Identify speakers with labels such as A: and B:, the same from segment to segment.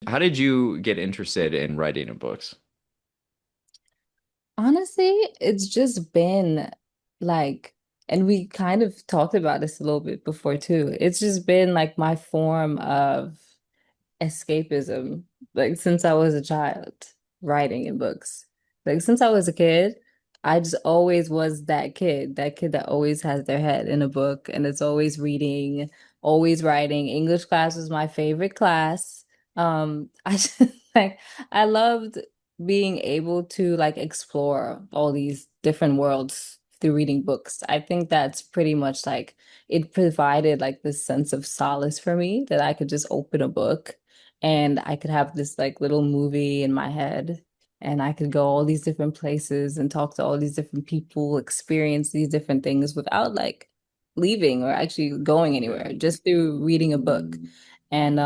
A: How did you get interested in writing in books?
B: Honestly, it's just been like, and we kind of talked about this a little bit before too. It's just been like my form of escapism, like since I was a child, writing in books. Like since I was a kid, I just always was that kid that always has their head in a book and it's always reading, always writing. English class was my favorite class. I just like I loved being able to like explore all these different worlds through reading books. I think that's pretty much like it provided like this sense of solace for me that I could just open a book and I could have this like little movie in my head and I could go all these different places and talk to all these different people, experience these different things without like leaving or actually going
A: Yeah.
B: anywhere, just through reading a book. And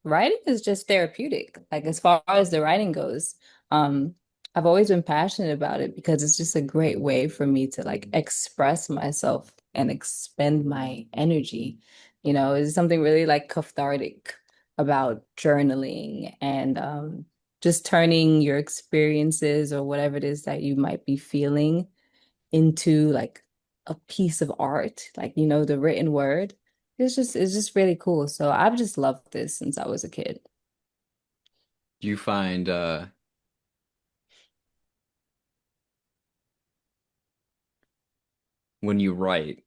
B: writing is just therapeutic. Like as far as the writing goes, um I've always been passionate about it because it's just a great way for me to like express myself and expend my energy. You know, it's something really like cathartic about journaling and just turning your experiences or whatever it is that you might be feeling into like a piece of art, like you know, the written word. It's just really cool. So I've just loved this since I was a kid.
A: Do you find when you write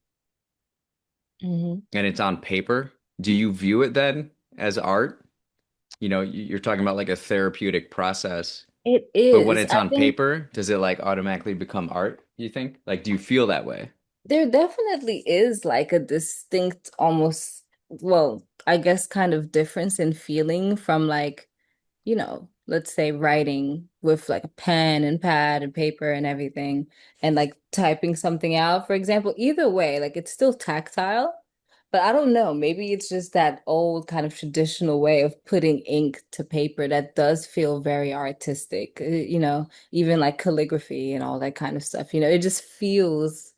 B: Hmm.
A: and it's on paper, do you view it then as art? You know, you're talking about like a therapeutic process,
B: It
A: but when
B: is.
A: it's
B: I
A: on
B: think
A: paper, does it like automatically become art, you think? Like, do you feel that way?
B: there definitely is like a distinct, almost, well, I guess kind of difference in feeling from like, you know, let's say writing with like a pen and pad and paper and everything, and like typing something out, for example. Either way, like it's still tactile, but I don't know, maybe it's just that old kind of traditional way of putting ink to paper that does feel very artistic, you know, even like calligraphy and all that kind of stuff. You know, it just feels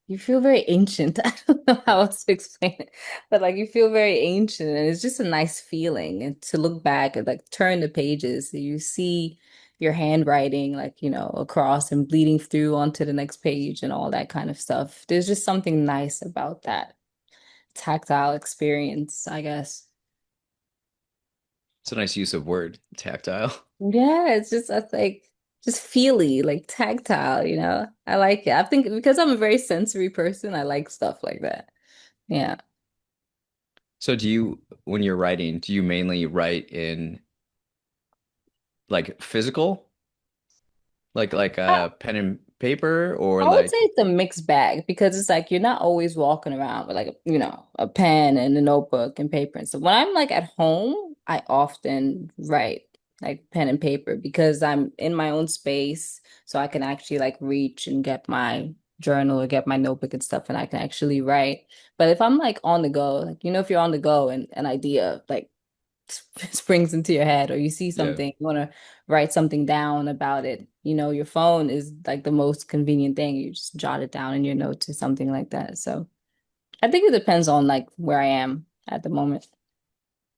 B: you feel very ancient. I don't know how else to explain it, but like you feel very ancient, and it's just a nice feeling. And to look back and like turn the pages, so you see your handwriting, like, you know, across and bleeding through onto the next page and all that kind of stuff. There's just something nice about that tactile experience, I guess.
A: It's a nice use of word, tactile.
B: Yeah, it's just I like just feely, like tactile, you know. I like it. I think because I'm a very sensory person, I like stuff like that. Yeah.
A: So do you, when you're writing, do you mainly write in like physical, like pen and paper, or
B: I would say
A: like
B: it's a mixed bag because it's like you're not always walking around with like, you know, a pen and a notebook and paper. And so when I'm like at home, I often write like pen and paper because I'm in my own space. So I can actually like reach and get my journal or get my notebook and stuff and I can actually write. But if I'm like on the go, like, you know, if you're on the go and an idea like springs into your head or you see
A: yeah.
B: something, you want to write something down about it. You know, your phone is like the most convenient thing. You just jot it down in your notes or something like that. So I think it depends on like where I am at the moment.